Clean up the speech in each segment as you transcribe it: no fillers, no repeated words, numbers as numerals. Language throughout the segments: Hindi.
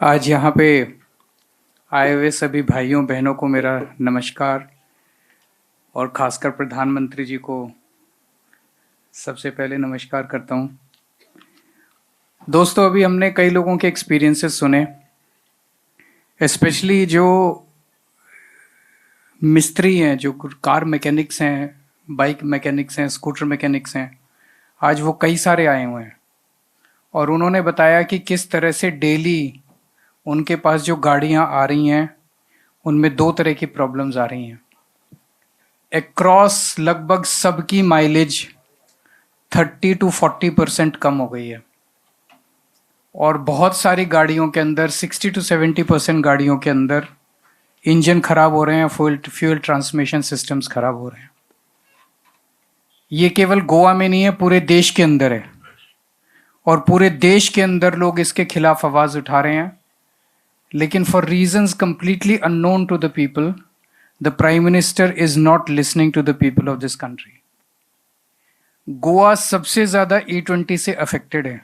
आज यहाँ पे आए हुए सभी भाइयों बहनों को मेरा नमस्कार और खासकर प्रधानमंत्री जी को सबसे पहले नमस्कार करता हूँ। दोस्तों, अभी हमने कई लोगों के एक्सपीरियंसेस सुने, स्पेशली जो मिस्त्री हैं, जो कार मैकेनिक्स हैं, बाइक मैकेनिक्स हैं, स्कूटर मैकेनिक्स हैं। आज वो कई सारे आए हुए हैं और उन्होंने बताया कि किस तरह से डेली उनके पास जो गाड़ियाँ आ रही हैं उनमें दो तरह की प्रॉब्लम्स आ रही हैं। एक्रॉस लगभग सबकी माइलेज 30 to 40% कम हो गई है और बहुत सारी गाड़ियों के अंदर 60 to 70% गाड़ियों के अंदर इंजन खराब हो रहे हैं, फ्यूल ट्रांसमिशन सिस्टम्स खराब हो रहे हैं। ये केवल गोवा में नहीं है, पूरे देश के अंदर है और पूरे देश के अंदर लोग इसके खिलाफ आवाज उठा रहे हैं। लेकिन for reasons completely unknown to the people, the prime minister is not listening to the people of this country. Goa सबसे ज्यादा E20 से अफेक्टेड है।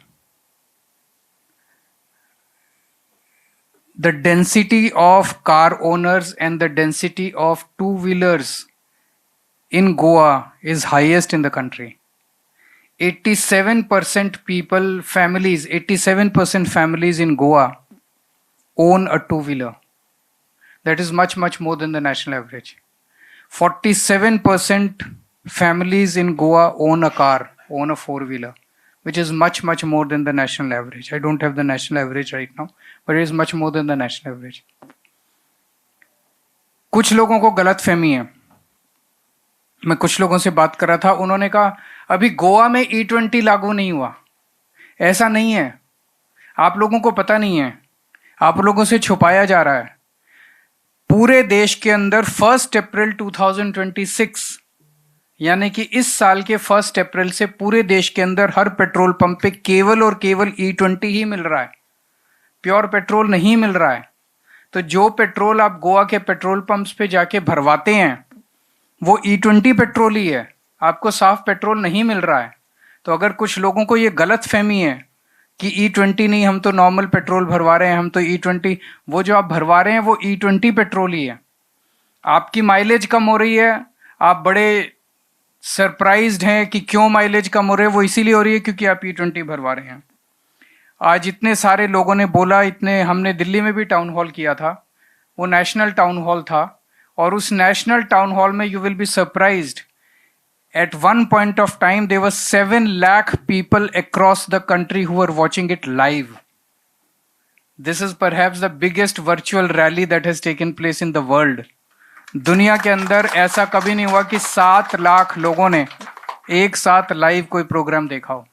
The density of car owners and the density of two-wheelers in Goa is highest in the country. 87% families, 87% families in Goa own a two-wheeler. That is much, much more than the national average. 47% families in Goa own a car, own a four-wheeler, which is much, much more than the national average. I don't have the national average right now, but it is much more than the national average. कुछ लोगों को गलत फहमी है। मैं कुछ लोगों से बात कर रहा था, उन्होंने कहा अभी गोवा में E20 लागू नहीं हुआ। ऐसा नहीं है, आप लोगों को पता नहीं है, आप लोगों से छुपाया जा रहा है। पूरे देश के अंदर 1 अप्रैल 2026 यानी कि इस साल के 1 अप्रैल से पूरे देश के अंदर हर पेट्रोल पंप पे केवल और केवल E20 ही मिल रहा है, प्योर पेट्रोल नहीं मिल रहा है। तो जो पेट्रोल आप गोवा के पेट्रोल पंप्स पे जाके भरवाते हैं वो E20 पेट्रोल ही है, आपको साफ पेट्रोल नहीं मिल रहा है। तो अगर कुछ लोगों को ये गलत फहमी है कि E20 नहीं, हम तो नॉर्मल पेट्रोल भरवा रहे हैं, हम तो E20, वो जो आप भरवा रहे हैं वो E20 पेट्रोल ही है। आपकी माइलेज कम हो रही है, आप बड़े सरप्राइज्ड हैं कि क्यों माइलेज कम हो रही है। वो इसीलिए हो रही है क्योंकि आप E20 भरवा रहे हैं। आज इतने सारे लोगों ने बोला, हमने दिल्ली में भी टाउन हॉल किया था, वो नेशनल टाउन हॉल था और उस नेशनल टाउन हॉल में you will be surprised, at one point of time there were 7 lakh people across the country who are watching it live. This is perhaps the biggest virtual rally that has taken place in the world. दुनिया के अंदर ऐसा कभी नहीं हुआ कि 7 लाख लोगों ने एक साथ लाइव कोई प्रोग्राम देखा हो।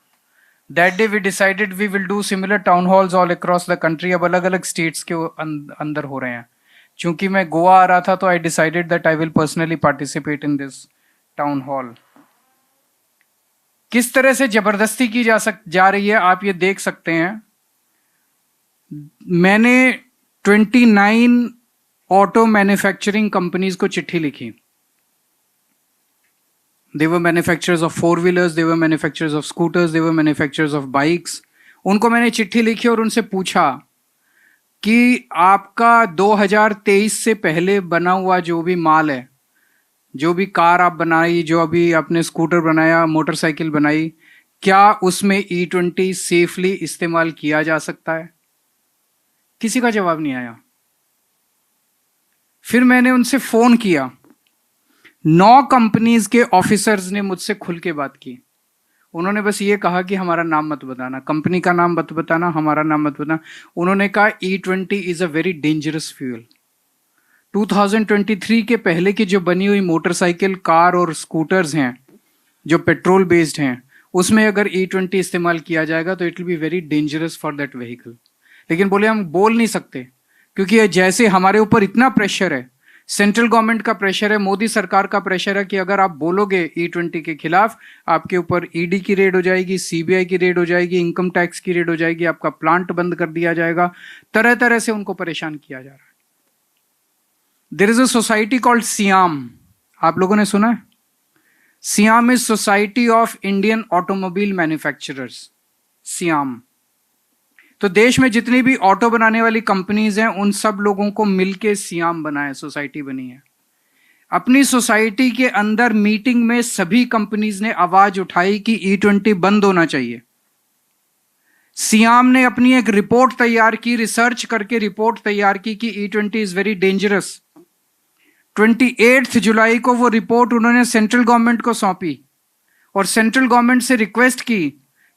That day we decided we will do similar town halls all across the country. अब अलग अलग स्टेट्स के अंदर हो रहे हैं। चूंकि मैं गोवा आ रहा था तो I decided that I will personally participate in this town hall. किस तरह से जबरदस्ती की जा रही है आप ये देख सकते हैं। मैंने 29 ऑटो मैन्युफैक्चरिंग कंपनीज को चिट्ठी लिखी। They were manufacturers of four-wheelers, they were manufacturers of scooters, they were manufacturers of bikes. उनको मैंने चिट्ठी लिखी और उनसे पूछा कि आपका 2023 से पहले बना हुआ जो भी माल है, जो भी कार आप बनाई, जो अभी आपने स्कूटर बनाया, मोटरसाइकिल बनाई, क्या उसमें E20 सेफली इस्तेमाल किया जा सकता है? किसी का जवाब नहीं आया। फिर मैंने उनसे फोन किया। 9 कंपनीज के ऑफिसर्स ने मुझसे खुल के बात की। उन्होंने बस ये कहा कि हमारा नाम मत बताना, कंपनी का नाम मत बताना, हमारा नाम मत बताना। उन्होंने कहा E20 is a very dangerous fuel. 2023 के पहले की जो बनी हुई मोटरसाइकिल, कार और स्कूटर्स हैं जो पेट्रोल बेस्ड हैं, उसमें अगर E20 इस्तेमाल किया जाएगा तो it will be very dangerous for that vehicle. लेकिन बोले हम बोल नहीं सकते क्योंकि जैसे हमारे ऊपर इतना प्रेशर है, सेंट्रल गवर्नमेंट का प्रेशर है, मोदी सरकार का प्रेशर है कि अगर आप बोलोगे E20 के खिलाफ, आपके ऊपर ईडी की रेड हो जाएगी, सीबीआई की रेड हो जाएगी, इनकम टैक्स की रेड हो जाएगी, आपका प्लांट बंद कर दिया जाएगा। तरह तरह से उनको परेशान किया जा रहा है। There is a society called SIAM, आप लोगों ने सुना है? SIAM is society of Indian automobile manufacturers, SIAM. तो देश में जितनी भी ऑटो बनाने वाली कंपनीज हैं उन सब लोगों को मिलके सियाम बनाए, सोसाइटी बनी है। अपनी सोसाइटी के अंदर मीटिंग में सभी कंपनीज ने आवाज उठाई कि E20 बंद होना चाहिए। सियाम ने अपनी एक रिपोर्ट तैयार की, रिसर्च करके रिपोर्ट तैयार की कि E20 इज वेरी डेंजरस। 28 जुलाई को वो रिपोर्ट उन्होंने सेंट्रल गवर्नमेंट को सौंपी और सेंट्रल गवर्नमेंट से रिक्वेस्ट की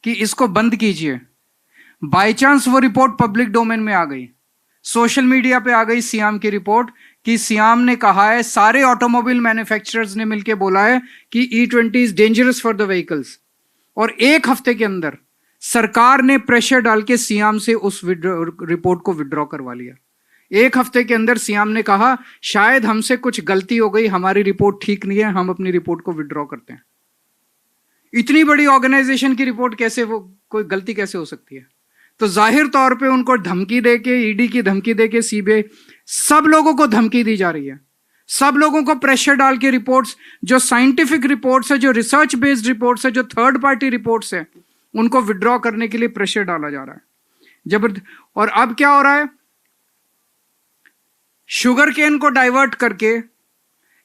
कि इसको बंद कीजिए। बाय चांस वो रिपोर्ट पब्लिक डोमेन में आ गई, सोशल मीडिया पे आ गई सियाम की रिपोर्ट कि सियाम ने कहा है, सारे ऑटोमोबाइल मैन्युफैक्चरर्स ने मिलकर बोला है कि E20 is dangerous for the vehicles. और एक हफ्ते के अंदर सरकार ने प्रेशर डाल के सियाम से उस रिपोर्ट को विड्रॉ करवा लिया। एक हफ्ते के अंदर सियाम ने कहा शायद हमसे कुछ गलती हो गई, हमारी रिपोर्ट ठीक नहीं है, हम अपनी रिपोर्ट को विड्रॉ करते हैं। इतनी बड़ी ऑर्गेनाइजेशन की रिपोर्ट कैसे, वो कोई गलती कैसे हो सकती है? तो जाहिर तौर पे उनको धमकी देके, ईडी की धमकी देके, सीबीआई, सब लोगों को धमकी दी जा रही है। सब लोगों को प्रेशर डाल के रिपोर्ट्स, जो साइंटिफिक रिपोर्ट्स है, जो रिसर्च बेस्ड रिपोर्ट्स है, जो थर्ड पार्टी रिपोर्ट्स है, उनको विड्रॉ करने के लिए प्रेशर डाला जा रहा है जबरदस्त। और अब क्या हो रहा है, शुगर केन को डाइवर्ट करके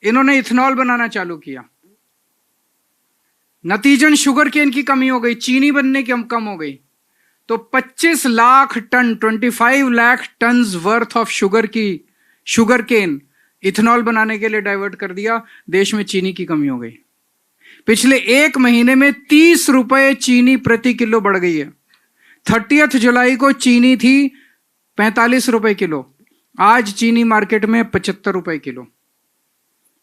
इन्होंने इथेनॉल बनाना चालू किया। नतीजन शुगर केन की कमी हो गई, चीनी बनने की कम हो गई। तो 25 lakh ton, 25 lakh ton worth of sugar cane ethanol बनाने के लिए डाइवर्ट कर दिया। देश में चीनी की कमी हो गई। पिछले एक महीने में 30 रुपए चीनी प्रति किलो बढ़ गई है। 30 जुलाई को चीनी थी 45 रुपए किलो, आज चीनी मार्केट में 75 रुपए किलो।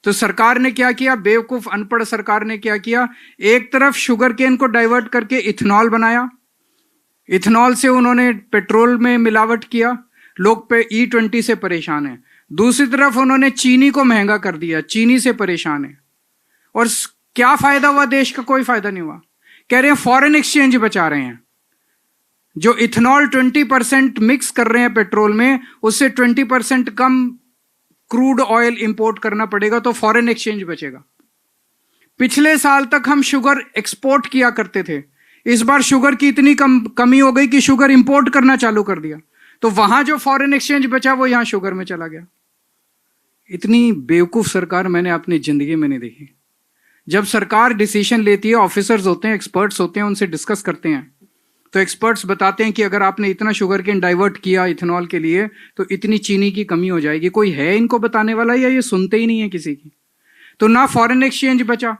तो सरकार ने क्या किया, बेवकूफ अनपढ़ सरकार ने क्या किया, एक तरफ शुगर केन को डाइवर्ट करके इथेनॉल बनाया, इथेनॉल से उन्होंने पेट्रोल में मिलावट किया, लोग पे E20 से परेशान हैं। दूसरी तरफ उन्होंने चीनी को महंगा कर दिया, चीनी से परेशान है। और क्या फायदा हुआ देश का? कोई फायदा नहीं हुआ। कह रहे हैं फॉरेन एक्सचेंज बचा रहे हैं। जो इथेनॉल 20% मिक्स कर रहे हैं पेट्रोल में, उससे 20% कम क्रूड ऑयल इंपोर्ट करना पड़ेगा, तो फॉरेन एक्सचेंज बचेगा। पिछले साल तक हम शुगर एक्सपोर्ट किया करते थे, इस बार शुगर की इतनी कमी हो गई कि शुगर इंपोर्ट करना चालू कर दिया। तो वहां जो फॉरेन एक्सचेंज बचा वो यहां शुगर में चला गया। इतनी बेवकूफ सरकार मैंने अपनी जिंदगी में नहीं देखी। जब सरकार डिसीजन लेती है, ऑफिसर्स होते हैं, एक्सपर्ट्स होते हैं, उनसे डिस्कस करते हैं, तो एक्सपर्ट्स बताते हैं कि अगर आपने इतना शुगर केन डाइवर्ट किया इथेनॉल के लिए तो इतनी चीनी की कमी हो जाएगी। कोई है इनको बताने वाला या ये सुनते ही नहीं है किसी की? तो ना फॉरेन एक्सचेंज बचा।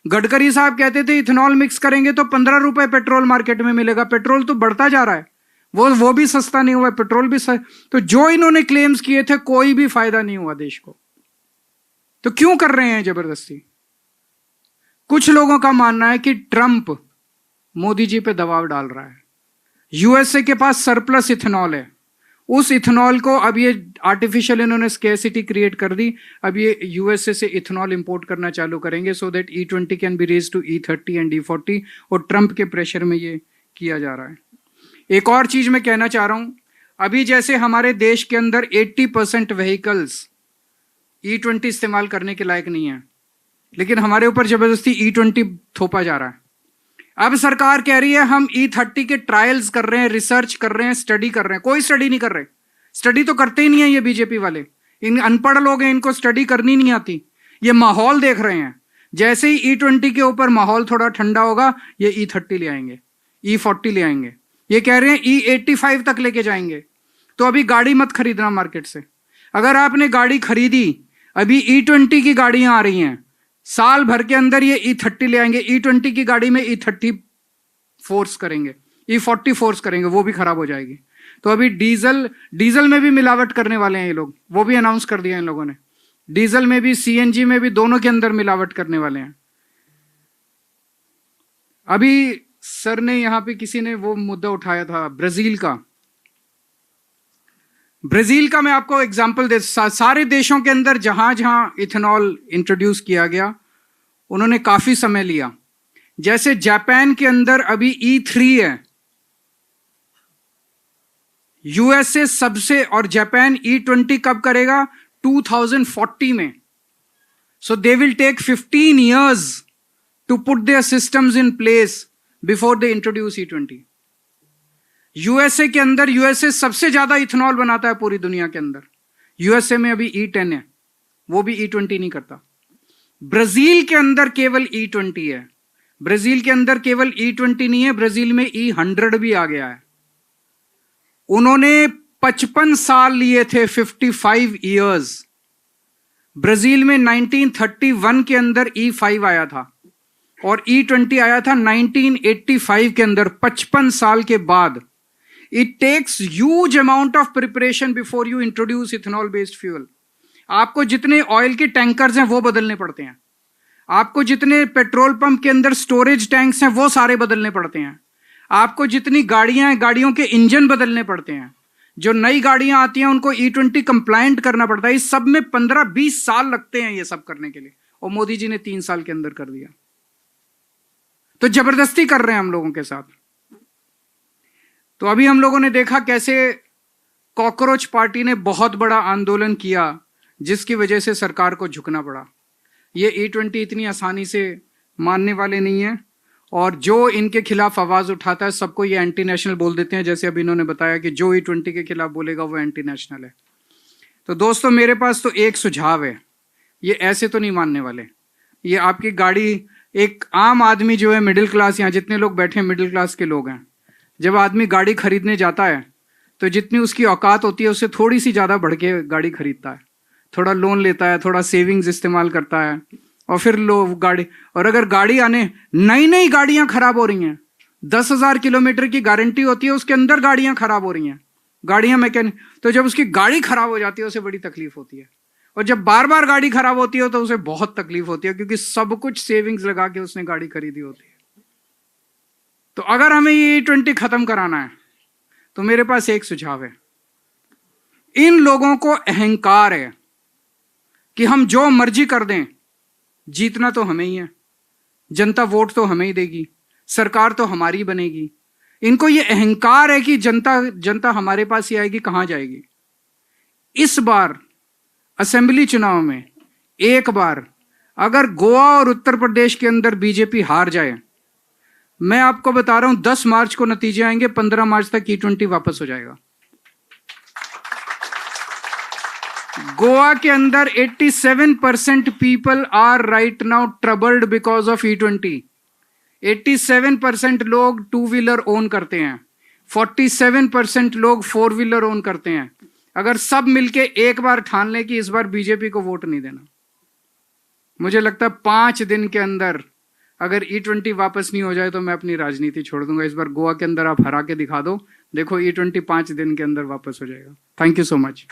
गडकरी साहब कहते थे इथेनॉल मिक्स करेंगे तो 15 रुपए पेट्रोल मार्केट में मिलेगा। पेट्रोल तो बढ़ता जा रहा है, वो भी सस्ता नहीं हुआ, पेट्रोल भी तो जो इन्होंने क्लेम्स किए थे कोई भी फायदा नहीं हुआ देश को। तो क्यों कर रहे हैं जबरदस्ती? कुछ लोगों का मानना है कि ट्रंप मोदी जी पे दबाव डाल रहा है। यूएसए के पास सरप्लस इथेनॉल है, उस इथेनॉल को अब ये आर्टिफिशियल इन्होंने स्केर्सिटी क्रिएट कर दी। अब ये यूएसए से इथेनॉल इंपोर्ट करना चालू करेंगे so that E20 can be raise to E30 and E40, और ट्रंप के प्रेशर में ये किया जा रहा है। एक और चीज मैं कहना चाह रहा हूं, अभी जैसे हमारे देश के अंदर 80% व्हीकल्स E20 इस्तेमाल करने के लायक नहीं है, लेकिन हमारे ऊपर जबरदस्ती E20 थोपा जा रहा है। अब सरकार कह रही है हम E30 के ट्रायल्स कर रहे हैं, रिसर्च कर रहे हैं, स्टडी कर रहे हैं। कोई स्टडी नहीं कर रहे, स्टडी तो करते ही नहीं है ये बीजेपी वाले। इन अनपढ़ लोग हैं, इनको स्टडी करनी नहीं आती। ये माहौल देख रहे हैं, जैसे ही E20 के ऊपर माहौल थोड़ा ठंडा होगा ये E30 ले आएंगे, E40 ले आएंगे। ये कह रहे हैं E85 तक लेके जाएंगे। तो अभी गाड़ी मत खरीदना मार्केट से। अगर आपने गाड़ी खरीदी, अभी E20 की गाड़ियां आ रही हैं, साल भर के अंदर ये E30 ले आएंगे। E20 की गाड़ी में E30 फोर्स करेंगे, E40 फोर्स करेंगे, वो भी खराब हो जाएगी। तो अभी डीजल में भी मिलावट करने वाले हैं ये लोग, वो भी अनाउंस कर दिया इन लोगों ने। डीजल में भी, CNG में भी, दोनों के अंदर मिलावट करने वाले हैं। अभी सर ने यहां पे किसी ने वो मुद्दा उठाया था ब्राजील का मैं आपको एग्जांपल दे, सारे देशों के अंदर जहां जहां इथेनॉल इंट्रोड्यूस किया गया उन्होंने काफी समय लिया। जैसे जापान के अंदर अभी E3 है, यूएसए सबसे, और जापान E20 कब करेगा? 2040 में। So they will take 15 years to put their systems in place before they introduce E20। USA के अंदर, यूएसए सबसे ज्यादा इथेनॉल बनाता है पूरी दुनिया के अंदर। यूएसए में अभी E10 है, वो भी E20 नहीं करता। ब्राजील के अंदर केवल E20 है। ब्राजील के अंदर केवल E20 नहीं है, ब्राजील में E100 भी आ गया है। उन्होंने 55 साल लिए थे, 55 इयर्स। ब्राजील में 1931 के अंदर E5 आया था और E20 आया था 1985 के अंदर, 55 साल के बाद। It takes huge amount of preparation before you introduce ethanol based fuel. आपको जितने ऑयल के टैंकर्स हैं वो बदलने पड़ते हैं, आपको जितने पेट्रोल पंप के अंदर स्टोरेज टैंक्स हैं वो सारे बदलने पड़ते हैं, आपको जितनी गाड़ियां हैं गाड़ियों के इंजन बदलने पड़ते हैं, जो नई गाड़ियां आती हैं उनको E20 कंप्लायंट करना पड़ता है। इस सब में 15-20 साल लगते हैं ये सब करने के लिए, और मोदी जी ने 3 साल के अंदर कर दिया। तो जबरदस्ती कर रहे हैं हम लोगों के साथ। तो अभी हम लोगों ने देखा कैसे कॉकरोच पार्टी ने बहुत बड़ा आंदोलन किया, जिसकी वजह से सरकार को झुकना पड़ा। ये E20 इतनी आसानी से मानने वाले नहीं है, और जो इनके खिलाफ आवाज उठाता है सबको ये एंटी नेशनल बोल देते हैं। जैसे अभी इन्होंने बताया कि जो E20 के खिलाफ बोलेगा वो एंटी नेशनल है। तो दोस्तों मेरे पास तो एक सुझाव है, ये ऐसे तो नहीं मानने वाले। ये आपकी गाड़ी, एक आम आदमी जो है मिडिल क्लास, यहाँ जितने लोग बैठे हैं मिडिल क्लास के लोग हैं, जब आदमी गाड़ी खरीदने जाता है तो जितनी उसकी औकात होती है उससे थोड़ी सी ज़्यादा बढ़ के गाड़ी खरीदता है, थोड़ा लोन लेता है, थोड़ा सेविंग्स इस्तेमाल करता है, और फिर गाड़ी। और अगर गाड़ी आने, नई नई गाड़ियां खराब हो रही हैं, 10,000 किलोमीटर की गारंटी होती है, उसके अंदर गाड़ियां खराब हो रही हैं, गाड़ियां मैकेनिक। तो जब उसकी गाड़ी खराब हो जाती है उसे बड़ी तकलीफ होती है, और जब बार बार गाड़ी खराब होती है तो उसे बहुत तकलीफ होती है, क्योंकि सब कुछ सेविंग्स लगा के उसने गाड़ी खरीदी होती है। तो अगर हमें ये E20 खत्म कराना है तो मेरे पास एक सुझाव है। इन लोगों को अहंकार है कि हम जो मर्जी कर दें, जीतना तो हमें ही है, जनता वोट तो हमें ही देगी, सरकार तो हमारी बनेगी। इनको ये अहंकार है कि जनता हमारे पास ही आएगी, कहां जाएगी। इस बार असेंबली चुनाव में एक बार अगर गोवा और उत्तर प्रदेश के अंदर बीजेपी हार जाए, मैं आपको बता रहा हूं 10 मार्च को नतीजे आएंगे, 15 मार्च तक E20 वापस हो जाएगा। गोवा के अंदर 87% people are right now troubled because of E20। 87% लोग 2 व्हीलर ओन करते हैं, 47% लोग 4 व्हीलर ओन करते हैं। अगर सब मिलके एक बार ठान लें कि इस बार बीजेपी को वोट नहीं देना, मुझे लगता है 5 दिन के अंदर अगर E20 वापस नहीं हो जाए तो मैं अपनी राजनीति छोड़ दूंगा। इस बार गोवा के अंदर आप हरा के दिखा दो, देखो E20 5 दिन के अंदर वापस हो जाएगा। Thank you so much.